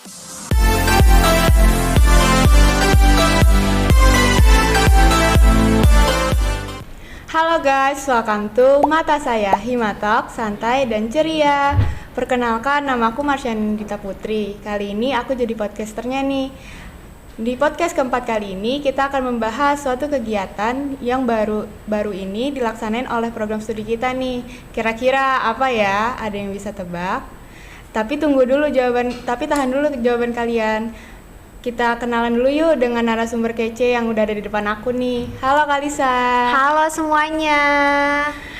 Halo guys, welcome to Mata Saya, Himatalk, santai dan ceria. Perkenalkan, namaku Marsyanita Putri. Kali ini aku jadi podcasternya nih. Di podcast keempat kali ini kita akan membahas suatu kegiatan yang baru ini dilaksanain oleh program studi kita nih. Kira-kira apa ya? Ada yang bisa tebak? Tapi tahan dulu jawaban kalian. Kita kenalan dulu yuk dengan narasumber kece yang udah ada di depan aku nih. Halo Kalisa. Halo semuanya.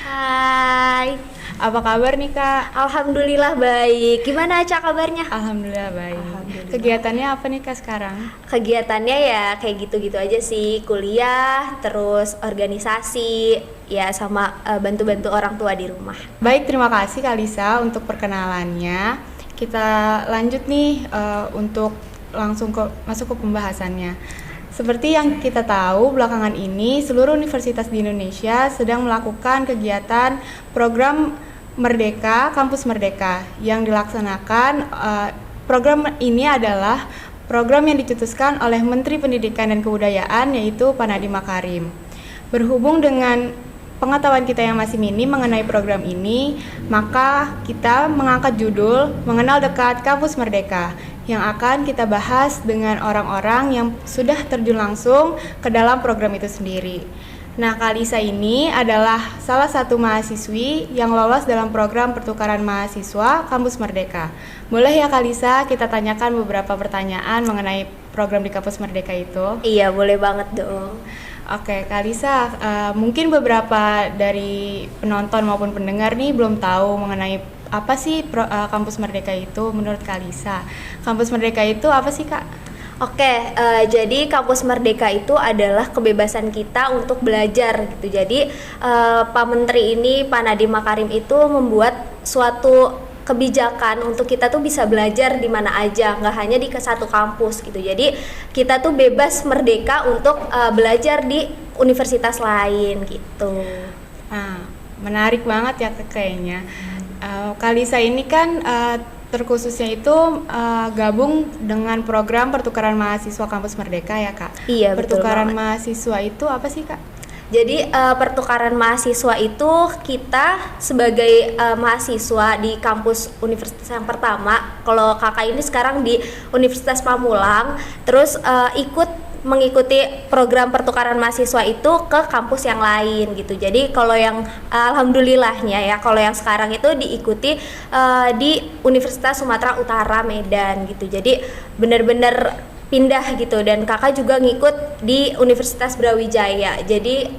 Hai. Apa kabar nih Kak? Alhamdulillah baik. Gimana Aca kabarnya? Alhamdulillah baik. Alhamdulillah. Kegiatannya apa nih Kak sekarang? Kegiatannya ya kayak gitu-gitu aja sih. Kuliah, terus organisasi, ya sama bantu-bantu orang tua di rumah. Baik, terima kasih Kalisa untuk perkenalannya. Kita lanjut nih untuk langsung masuk ke pembahasannya. Seperti yang kita tahu, belakangan ini seluruh universitas di Indonesia sedang melakukan kegiatan program Merdeka, Kampus Merdeka yang dilaksanakan. Program ini adalah program yang dicetuskan oleh Menteri Pendidikan dan Kebudayaan, yaitu Pak Nadiem Makarim. Berhubung dengan pengetahuan kita yang masih minim mengenai program ini, maka kita mengangkat judul Mengenal Dekat Kampus Merdeka yang akan kita bahas dengan orang-orang yang sudah terjun langsung ke dalam program itu sendiri. Nah, Kalisa ini adalah salah satu mahasiswi yang lolos dalam program pertukaran mahasiswa Kampus Merdeka. Boleh ya Kalisa kita tanyakan beberapa pertanyaan mengenai program di Kampus Merdeka itu? Iya, boleh banget dong. Oke, Kalisa, mungkin beberapa dari penonton maupun pendengar nih belum tahu mengenai apa sih Kampus Merdeka itu menurut Kalisa. Kampus Merdeka itu apa sih Kak? Oke, jadi Kampus Merdeka itu adalah kebebasan kita untuk belajar gitu. Jadi Pak Menteri ini, Pak Nadiem Makarim itu membuat suatu kebijakan untuk kita tuh bisa belajar di mana aja, nggak hanya di satu kampus gitu. Jadi kita tuh bebas merdeka untuk belajar di universitas lain gitu. Nah, menarik banget ya kayaknya. Kalisa ini kan terkhususnya itu gabung dengan program pertukaran mahasiswa Kampus Merdeka ya Kak? Iya, betul Pertukaran banget. mahasiswa itu apa sih Kak? Jadi pertukaran mahasiswa itu kita sebagai mahasiswa di kampus universitas yang pertama. Kalau kakak ini sekarang di Universitas Pamulang, terus mengikuti program pertukaran mahasiswa itu ke kampus yang lain gitu. Jadi kalau yang alhamdulillahnya ya, kalau yang sekarang itu diikuti di Universitas Sumatera Utara Medan gitu. Jadi benar-benar pindah gitu, dan kakak juga ngikut di Universitas Brawijaya. Jadi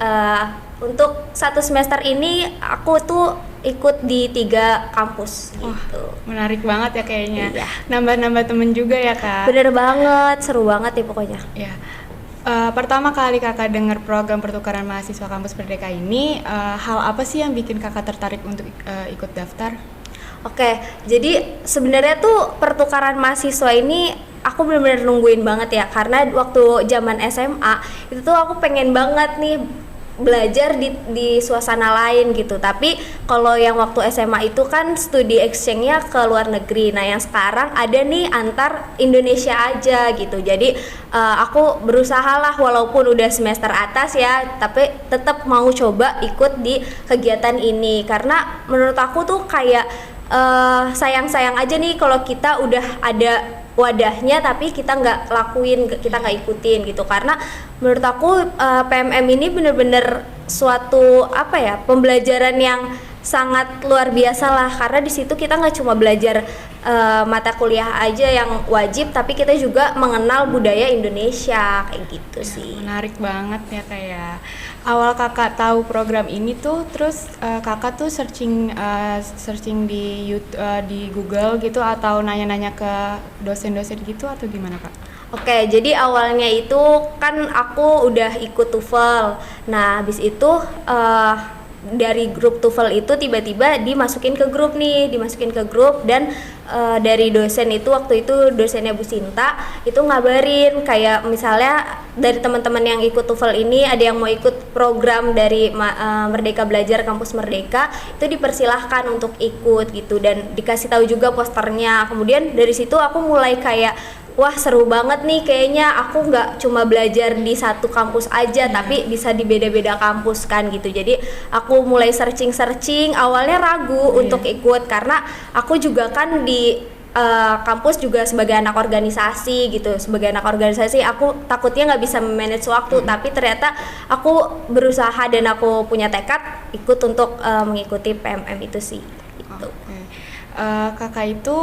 untuk satu semester ini aku tuh ikut di 3 kampus gitu. Menarik banget ya kayaknya. Iya. Nambah-nambah temen juga ya Kak? Bener banget, seru banget ya pokoknya. Ya. Pertama kali kakak dengar program pertukaran mahasiswa Kampus Merdeka ini, hal apa sih yang bikin kakak tertarik untuk ikut daftar? Oke, jadi sebenarnya tuh pertukaran mahasiswa ini aku benar-benar nungguin banget ya, karena waktu zaman SMA itu tuh aku pengen banget nih belajar di suasana lain gitu. Tapi kalau yang waktu SMA itu kan studi exchange-nya ke luar negeri. Nah, yang sekarang ada nih antar Indonesia aja gitu. Jadi aku berusaha lah walaupun udah semester atas ya, tapi tetap mau coba ikut di kegiatan ini, karena menurut aku tuh kayak sayang-sayang aja nih kalau kita udah ada wadahnya tapi kita nggak lakuin, kita nggak ikutin gitu. Karena menurut aku PMM ini bener-bener suatu pembelajaran yang sangat luar biasa lah, karena di situ kita nggak cuma belajar mata kuliah aja yang wajib, tapi kita juga mengenal budaya Indonesia kayak gitu sih. Menarik banget ya kayak awal kakak tahu program ini tuh, terus kakak tuh searching di YouTube, di Google gitu, atau nanya-nanya ke dosen-dosen gitu atau gimana Kak? Oke, jadi awalnya itu kan aku udah ikut TOEFL. Nah, habis itu dari grup TOEFL itu tiba-tiba dimasukin ke grup dan dari dosen itu, waktu itu dosennya Bu Sinta itu ngabarin kayak misalnya dari teman-teman yang ikut TOEFL ini ada yang mau ikut program dari Merdeka Belajar Kampus Merdeka, itu dipersilahkan untuk ikut gitu, dan dikasih tahu juga posternya. Kemudian dari situ aku mulai kayak wah seru banget nih, kayaknya aku nggak cuma belajar di satu kampus aja tapi bisa di beda-beda kampus kan gitu. Jadi aku mulai searching, awalnya ragu untuk ikut karena aku juga kan di kampus juga sebagai anak organisasi gitu. Sebagai anak organisasi aku takutnya nggak bisa manage waktu, tapi ternyata aku berusaha dan aku punya tekad ikut untuk mengikuti PMM itu sih gitu. Kakak itu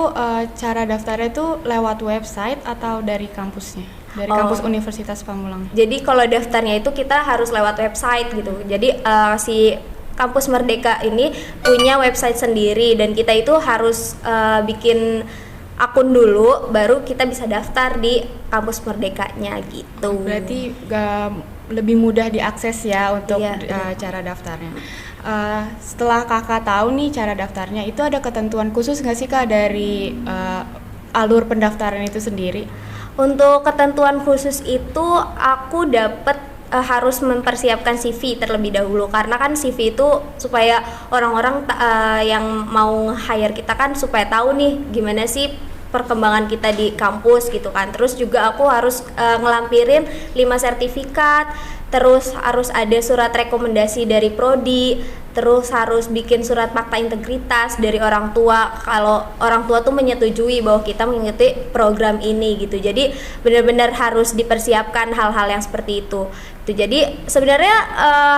cara daftarnya itu lewat website atau dari kampusnya? Dari kampus Universitas Pamulang. Jadi kalau daftarnya itu kita harus lewat website gitu. Jadi si Kampus Merdeka ini punya website sendiri dan kita itu harus bikin akun dulu baru kita bisa daftar di Kampus Merdekanya gitu. Berarti lebih mudah diakses ya untuk cara daftarnya. Setelah kakak tahu nih cara daftarnya, itu ada ketentuan khusus nggak sih kak dari alur pendaftaran itu sendiri? Untuk ketentuan khusus itu aku dapat harus mempersiapkan CV terlebih dahulu, karena kan CV itu supaya orang-orang yang mau hire kita kan supaya tahu nih gimana sih perkembangan kita di kampus gitu kan. Terus juga aku harus ngelampirin 5 sertifikat, terus harus ada surat rekomendasi dari prodi, terus harus bikin surat fakta integritas dari orang tua kalau orang tua tuh menyetujui bahwa kita mengikuti program ini gitu. Jadi benar-benar harus dipersiapkan hal-hal yang seperti itu. Jadi sebenarnya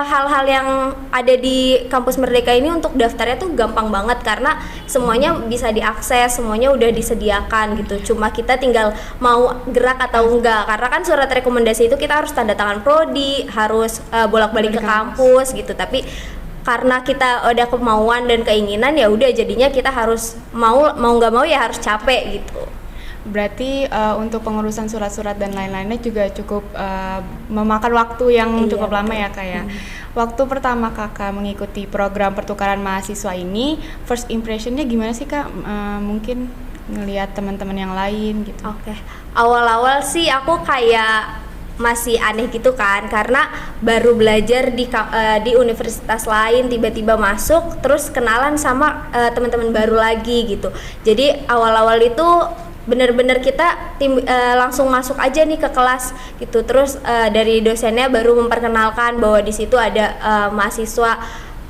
hal-hal yang ada di Kampus Merdeka ini untuk daftarnya tuh gampang banget karena semuanya bisa diakses, semuanya udah disediakan gitu. Cuma kita tinggal mau gerak atau enggak, karena kan surat rekomendasi itu kita harus tanda tangan prodi, harus bolak-balik ke kampus gitu. Tapi karena kita udah kemauan dan keinginan, ya udah jadinya kita harus mau nggak mau ya harus capek gitu. Berarti untuk pengurusan surat-surat dan lain-lainnya juga cukup memakan waktu yang cukup lama ya kak ya. Waktu pertama kakak mengikuti program pertukaran mahasiswa ini, first impressionnya gimana sih kak? Mungkin ngelihat teman-teman yang lain gitu. Oke. Awal-awal sih aku kayak masih aneh gitu kan, karena baru belajar di universitas lain, tiba-tiba masuk terus kenalan sama teman-teman baru lagi gitu. Jadi awal-awal itu benar-benar kita langsung masuk aja nih ke kelas gitu. Terus dari dosennya baru memperkenalkan bahwa di situ ada mahasiswa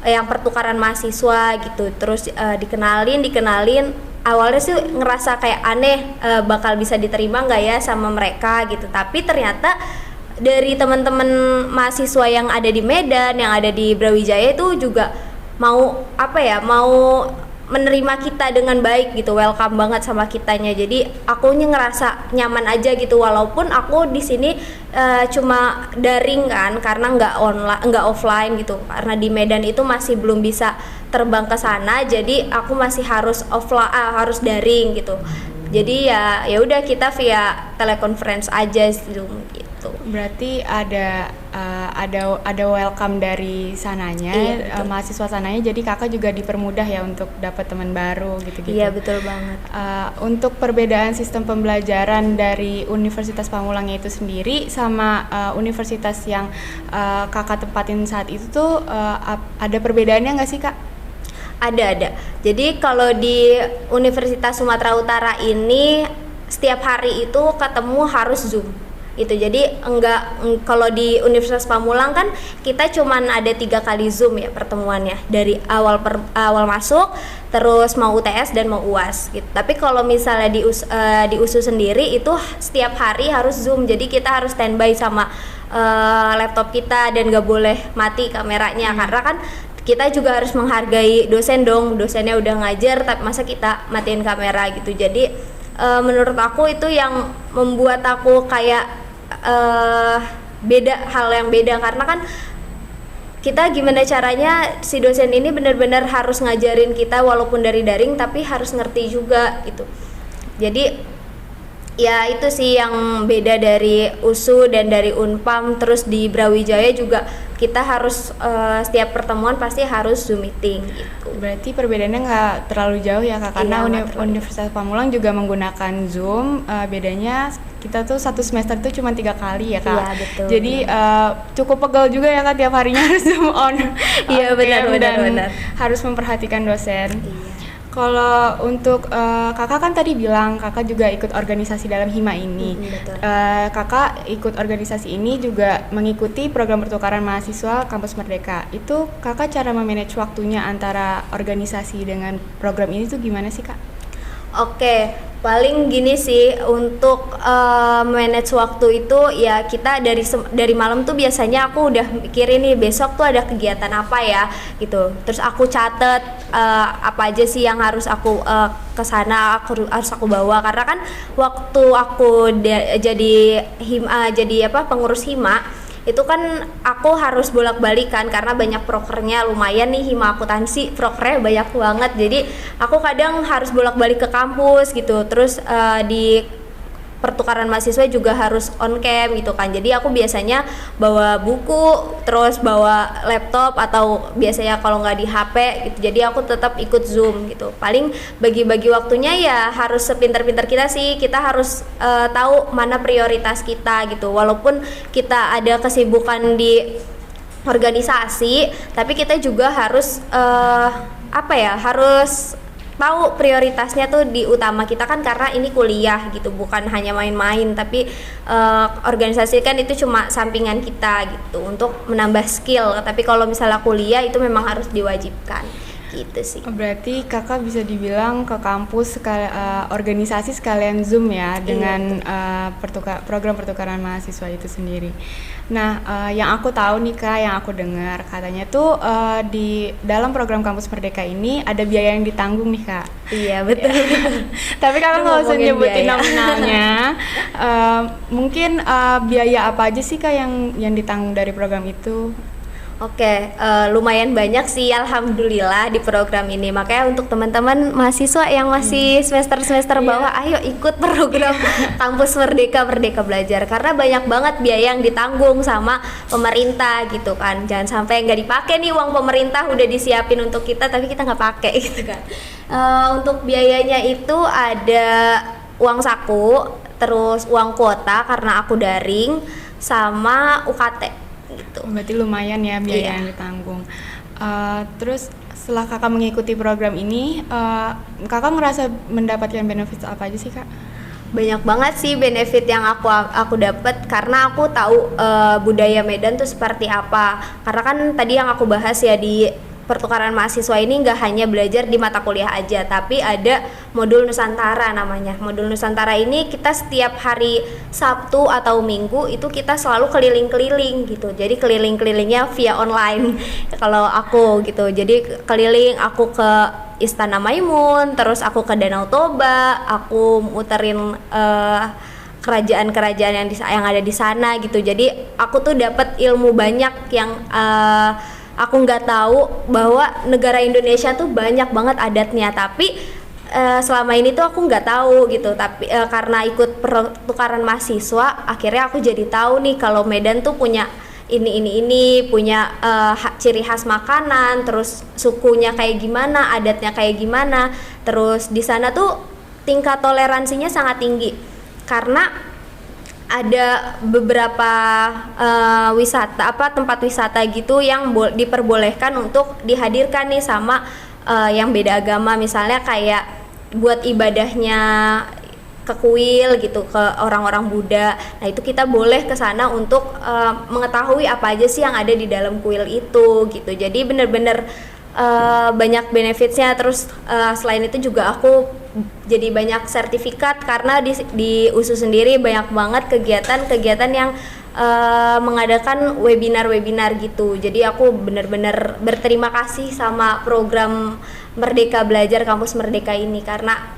yang pertukaran mahasiswa gitu. Terus dikenalin. Awalnya sih ngerasa kayak aneh, bakal bisa diterima nggak ya sama mereka gitu. Tapi ternyata dari teman-teman mahasiswa yang ada di Medan, yang ada di Brawijaya itu juga mau menerima kita dengan baik gitu, welcome banget sama kitanya. Jadi akunya ngerasa nyaman aja gitu, walaupun aku di sini cuma daring kan, karena nggak offline gitu, karena di Medan itu masih belum bisa terbang ke sana, jadi aku masih harus harus daring gitu. Jadi ya udah kita via teleconference aja Zoom gitu. Berarti ada welcome dari sananya, mahasiswa sananya, jadi kakak juga dipermudah ya untuk dapat teman baru gitu-gitu. Iya betul banget. Untuk perbedaan sistem pembelajaran dari Universitas Pamulangnya itu sendiri sama universitas yang kakak tempatin saat itu tuh ada perbedaannya nggak sih kak? Ada. Jadi kalau di Universitas Sumatera Utara ini setiap hari itu ketemu harus Zoom. Itu jadi kalau di Universitas Pamulang kan kita cuman ada 3 kali Zoom ya pertemuannya, dari awal masuk, terus mau UTS dan mau UAS gitu. Tapi kalau misalnya di USU sendiri itu setiap hari harus Zoom. Jadi kita harus standby sama laptop kita dan gak boleh mati kameranya, karena kan kita juga harus menghargai dosen dong, dosennya udah ngajar tapi masa kita matiin kamera gitu. Jadi menurut aku itu yang membuat aku kayak hal yang beda, karena kan kita gimana caranya si dosen ini benar-benar harus ngajarin kita walaupun dari daring, tapi harus ngerti juga gitu. Jadi Ya itu sih yang beda dari USU dan dari Unpam. Terus di Brawijaya juga kita harus setiap pertemuan pasti harus Zoom meeting gitu. Berarti perbedaannya nggak terlalu jauh ya Kak, karena Iya, nggak terlalu Universitas Pamulang juga menggunakan Zoom. Bedanya kita tuh satu semester tuh cuma 3 kali ya Kak. Iya, betul. Jadi cukup pegel juga ya Kak, tiap harinya harus Zoom on. Iya, benar, dan benar. harus memperhatikan dosen. Iya. Kalau untuk kakak kan tadi bilang kakak juga ikut organisasi dalam Hima ini. Betul. Kakak ikut organisasi ini juga mengikuti program pertukaran mahasiswa Kampus Merdeka. Itu kakak cara memanage waktunya antara organisasi dengan program ini tuh gimana sih Kak? Oke, paling gini sih untuk manage waktu itu ya kita dari malam tuh biasanya aku udah mikirin nih besok tuh ada kegiatan apa ya gitu. Terus aku catet apa aja sih yang harus aku kesana harus aku bawa, karena kan waktu aku jadi pengurus Hima itu kan aku harus bolak-balik kan karena banyak prokernya lumayan nih. Hima akuntansi prokernya banyak banget, jadi aku kadang harus bolak-balik ke kampus gitu. Terus di pertukaran mahasiswa juga harus on cam gitu kan, jadi aku biasanya bawa buku terus bawa laptop atau biasanya kalau nggak di HP gitu, jadi aku tetap ikut Zoom gitu. Paling bagi-bagi waktunya ya harus sepintar-pintar kita sih, kita harus tahu mana prioritas kita gitu. Walaupun kita ada kesibukan di organisasi, tapi kita juga harus harus tahu prioritasnya tuh di utama kita kan, karena ini kuliah gitu, bukan hanya main-main. Tapi organisasi kan itu cuma sampingan kita gitu untuk menambah skill. Tapi kalau misalnya kuliah itu memang harus diwajibkan gitu sih. Berarti kakak bisa dibilang ke kampus organisasi sekalian Zoom ya dengan program pertukaran mahasiswa itu sendiri. Nah, yang aku tahu nih Kak, yang aku dengar katanya tuh di dalam program Kampus Merdeka ini ada biaya yang ditanggung nih Kak. Iya betul. Tapi kakak nggak usah nyebutin nominalnya. Mungkin biaya apa aja sih Kak yang ditanggung dari program itu? Oke, lumayan banyak sih alhamdulillah di program ini. Makanya untuk teman-teman mahasiswa yang masih semester-semester bawah, ayo ikut program Kampus Merdeka Belajar, karena banyak banget biaya yang ditanggung sama pemerintah gitu kan. Jangan sampai nggak dipakai nih uang pemerintah udah disiapin untuk kita tapi kita nggak pakai gitu kan. Untuk biayanya itu ada uang saku, terus uang kuota karena aku daring, sama UKT. Gitu. Berarti lumayan ya biaya yang ditanggung. Terus setelah kakak mengikuti program ini, kakak ngerasa mendapatkan benefit apa aja sih Kak? Banyak banget sih benefit yang aku dapat, karena aku tahu budaya Medan tuh seperti apa. Karena kan tadi yang aku bahas ya, di pertukaran mahasiswa ini nggak hanya belajar di mata kuliah aja, tapi ada modul Nusantara namanya. Modul Nusantara ini kita setiap hari Sabtu atau Minggu itu kita selalu keliling-keliling gitu. Jadi keliling-kelilingnya via online kalau aku gitu. Jadi keliling, aku ke Istana Maimun, terus aku ke Danau Toba, aku muterin kerajaan-kerajaan yang ada di sana gitu. Jadi aku tuh dapat ilmu banyak yang aku nggak tahu bahwa negara Indonesia tuh banyak banget adatnya, tapi selama ini tuh aku nggak tahu gitu. Tapi karena ikut pertukaran mahasiswa, akhirnya aku jadi tahu nih kalau Medan tuh punya ini punya ciri khas makanan, terus sukunya kayak gimana, adatnya kayak gimana. Terus di sana tuh tingkat toleransinya sangat tinggi karena ada beberapa tempat wisata gitu yang diperbolehkan untuk dihadirkan nih sama yang beda agama, misalnya kayak buat ibadahnya ke kuil gitu, ke orang-orang Buddha. Nah itu kita boleh ke sana untuk mengetahui apa aja sih yang ada di dalam kuil itu gitu. Jadi bener-bener banyak benefitsnya. Terus selain itu juga aku jadi banyak sertifikat karena di USU sendiri banyak banget kegiatan-kegiatan yang mengadakan webinar-webinar gitu. Jadi aku benar-benar berterima kasih sama program Merdeka Belajar Kampus Merdeka ini, karena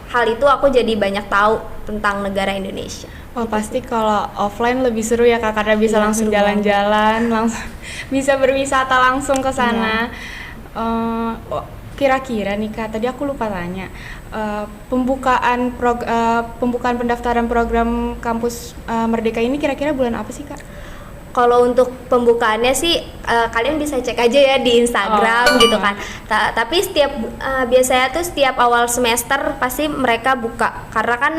hal itu aku jadi banyak tahu tentang negara Indonesia. Wah pasti kalau offline lebih seru ya Kak, karena bisa langsung jalan-jalan, langsung bisa berwisata langsung ke sana. Kira-kira nih Kak, tadi aku lupa tanya, pembukaan pendaftaran program kampus Merdeka ini kira-kira bulan apa sih Kak? Kalau untuk pembukaannya sih kalian bisa cek aja ya di Instagram gitu kan. Tapi biasanya tuh setiap awal semester pasti mereka buka, karena kan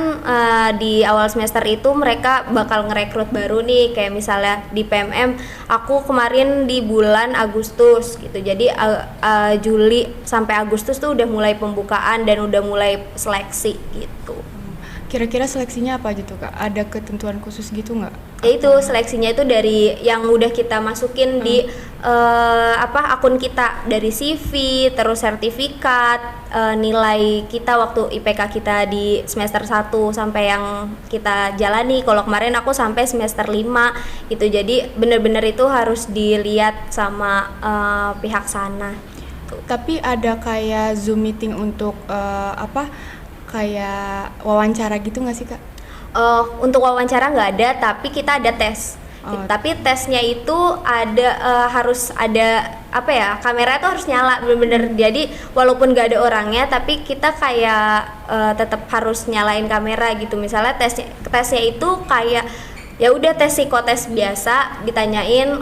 di awal semester itu mereka bakal ngerekrut baru nih, kayak misalnya di PMM aku kemarin di bulan Agustus gitu. Jadi Juli sampai Agustus tuh udah mulai pembukaan dan udah mulai seleksi gitu. Kira-kira seleksinya apa aja tuh Kak? Ada ketentuan khusus gitu nggak? Ya itu seleksinya itu dari yang udah kita masukin di akun kita, dari CV, terus sertifikat, nilai kita waktu IPK kita di semester 1 sampai yang kita jalani. Kalau kemarin aku sampai semester 5 gitu. Jadi bener-bener itu harus dilihat sama pihak sana. Tapi ada kayak Zoom meeting untuk kayak wawancara gitu nggak sih Kak? Untuk wawancara nggak ada, tapi kita ada tes. Tapi tesnya itu harus ada kamera itu harus nyala bener-bener. Jadi walaupun nggak ada orangnya, tapi kita kayak tetap harus nyalain kamera gitu. Misalnya tesnya itu kayak ya udah tes psikotes biasa, ditanyain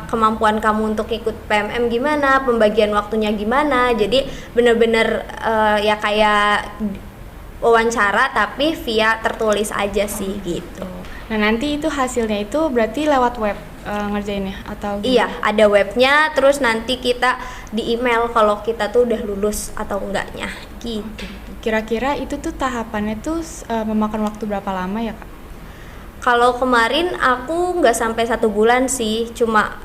kemampuan kamu untuk ikut PMM gimana, pembagian waktunya gimana. Jadi bener-bener ya kayak wawancara tapi via tertulis aja sih gitu. Nah nanti itu hasilnya itu berarti lewat web ngerjainnya atau gimana? Iya, ada webnya, terus nanti kita di email kalau kita tuh udah lulus atau enggaknya gitu. Kira-kira itu tuh tahapannya tuh memakan waktu berapa lama ya Kak? Kalau kemarin aku nggak sampai 1 bulan sih, cuma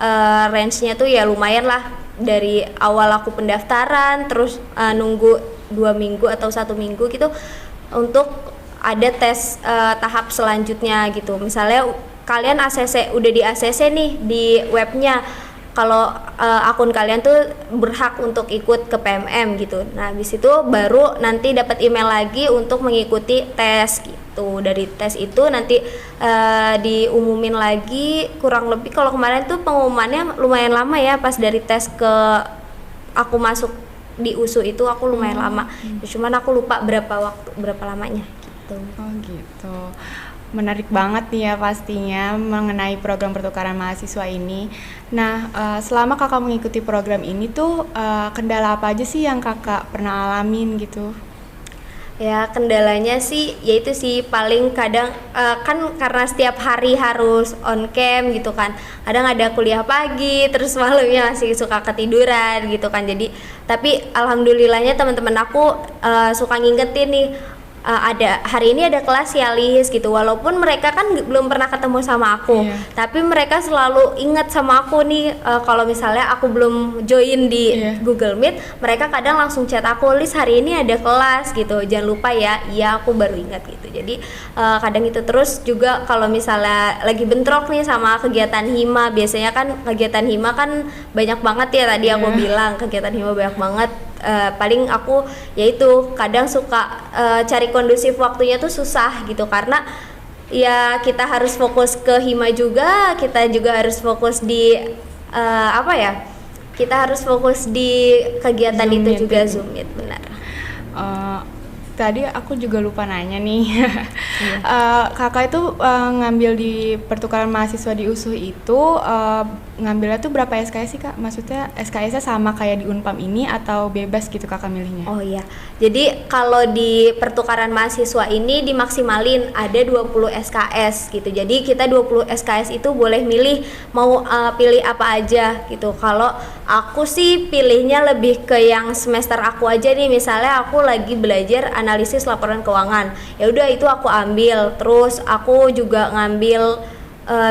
range-nya tuh ya lumayan lah, dari awal aku pendaftaran terus nunggu 2 minggu atau 1 minggu gitu untuk ada tes tahap selanjutnya gitu. Misalnya kalian udah di ACC nih di webnya, kalau akun kalian tuh berhak untuk ikut ke PMM gitu. Nah habis itu baru nanti dapat email lagi untuk mengikuti tes gitu. Dari tes itu nanti diumumin lagi, kurang lebih kalau kemarin tuh pengumumannya lumayan lama ya, pas dari tes ke aku masuk di USU itu aku lumayan lama. Cuman aku lupa berapa lamanya gitu. Oh gitu. Menarik banget nih ya pastinya mengenai program pertukaran mahasiswa ini. Nah, selama kakak mengikuti program ini tuh kendala apa aja sih yang kakak pernah alamin gitu? Ya kendalanya sih yaitu sih paling kadang kan karena setiap hari harus on cam gitu kan, kadang ada kuliah pagi terus malamnya masih suka ketiduran gitu kan. Jadi tapi alhamdulillahnya teman-teman aku suka ngingetin nih, ada hari ini ada kelas ya Lis gitu, walaupun mereka kan belum pernah ketemu sama aku, tapi mereka selalu ingat sama aku nih. Kalau misalnya aku belum join di Google Meet, mereka kadang langsung chat aku, Lis hari ini ada kelas gitu, jangan lupa ya. Iya aku baru ingat gitu. Jadi kadang itu. Terus juga kalau misalnya lagi bentrok nih sama kegiatan hima, biasanya kan kegiatan hima kan banyak banget ya, tadi aku bilang kegiatan hima banyak banget. Paling aku yaitu kadang suka cari kondusif waktunya tuh susah gitu, karena ya kita harus fokus ke hima juga, kita juga harus fokus di kita harus fokus di kegiatan Zoom itu juga Zoom Meet, benar. Tadi aku juga lupa nanya nih. Kakak itu ngambil di pertukaran mahasiswa di USU itu ngambilnya tuh berapa SKS sih Kak? Maksudnya SKS-nya sama kayak di Unpam ini atau bebas gitu Kakak milihnya? Oh iya, jadi kalau di pertukaran mahasiswa ini dimaksimalin ada 20 SKS gitu. Jadi kita 20 SKS itu boleh milih mau pilih apa aja gitu. Kalau aku sih pilihnya lebih ke yang semester aku aja nih, misalnya aku lagi belajar analisis laporan keuangan, ya udah itu aku ambil. Terus aku juga ngambil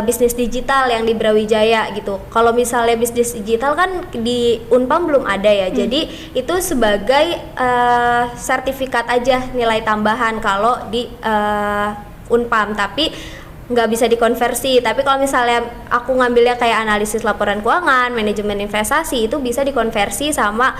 bisnis digital yang di Brawijaya gitu. Kalau misalnya bisnis digital kan di Unpam belum ada ya, jadi itu sebagai sertifikat aja, nilai tambahan kalau di Unpam, tapi nggak bisa dikonversi. Tapi kalau misalnya aku ngambilnya kayak analisis laporan keuangan, manajemen investasi, itu bisa dikonversi sama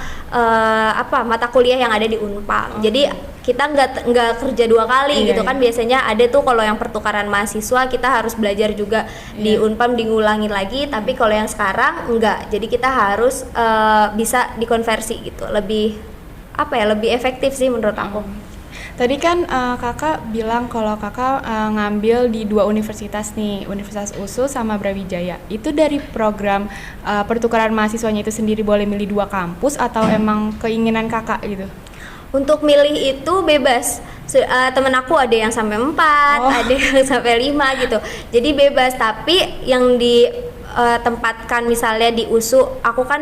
mata kuliah yang ada di Unpam. Jadi kita nggak kerja 2 kali gitu kan. Biasanya ada tuh kalau yang pertukaran mahasiswa kita harus belajar juga di Unpam, diulangin lagi. Tapi kalau yang sekarang enggak, jadi kita harus bisa dikonversi gitu. Lebih lebih efektif sih menurut aku. Tadi kan kakak bilang kalau kakak ngambil di 2 universitas nih, Universitas USU sama Brawijaya. Itu dari program pertukaran mahasiswanya itu sendiri boleh milih 2 kampus atau emang keinginan kakak gitu? Untuk milih itu bebas. Temen aku ada yang sampai 4, ada yang sampai 5 gitu. Jadi bebas, tapi yang ditempatkan misalnya di USU, aku kan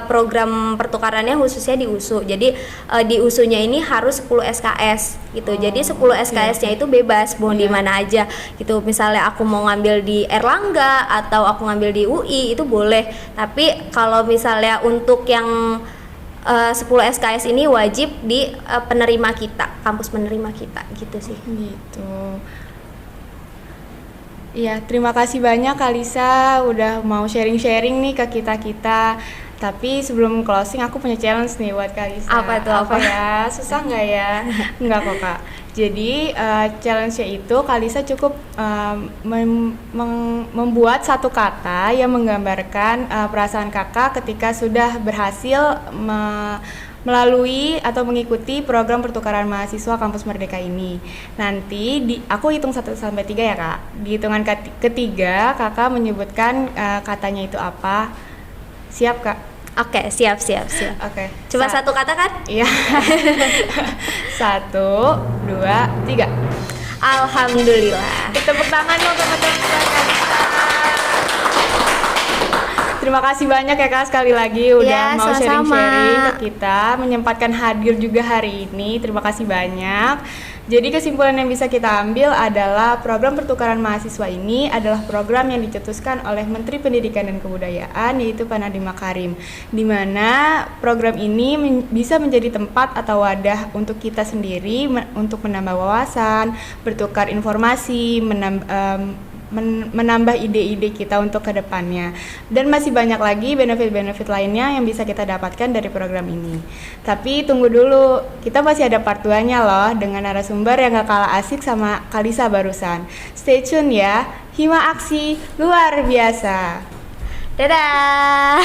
program pertukarannya khususnya di USU. Jadi di USU-nya ini harus 10 SKS gitu. Jadi 10 SKS-nya itu bebas mau di mana aja gitu. Misalnya aku mau ngambil di Erlangga atau aku ngambil di UI itu boleh. Tapi kalau misalnya untuk yang 10 SKS ini wajib di penerima kita, kampus penerima kita gitu sih. Gitu. Iya, terima kasih banyak Kak Lisa udah mau sharing-sharing nih ke kita-kita. Tapi sebelum closing aku punya challenge nih buat Kak Lisa. Apa tuh? Apa ya? Susah nggak ya? Nggak kok Kak. Jadi challenge-nya itu Kak Lisa cukup membuat satu kata yang menggambarkan perasaan kakak ketika sudah berhasil melalui atau mengikuti program pertukaran mahasiswa Kampus Merdeka ini. Nanti aku hitung 1 sampai 3 ya Kak. Di hitungan ketiga kakak menyebutkan katanya itu apa. Siap Kak? Oke, siap. Oke. Cuma satu kata kan? Iya. 1, 2, 3. Alhamdulillah. Tepuk tangan dong teman-teman. Terima kasih banyak ya Kak sekali lagi udah mau sharing-sharing ke kita, menyempatkan hadir juga hari ini. Terima kasih banyak. Jadi kesimpulan yang bisa kita ambil adalah program pertukaran mahasiswa ini adalah program yang dicetuskan oleh Menteri Pendidikan dan Kebudayaan yaitu Pak Nadiem Makarim, di mana program ini bisa menjadi tempat atau wadah untuk kita sendiri untuk menambah wawasan, bertukar informasi, menambah ide-ide kita untuk kedepannya, dan masih banyak lagi benefit-benefit lainnya yang bisa kita dapatkan dari program ini. Tapi tunggu dulu, kita masih ada part 2-nya loh dengan narasumber yang gak kalah asik sama Kak Lisa barusan. Stay tune ya, Hima Aksi luar biasa. Dadah.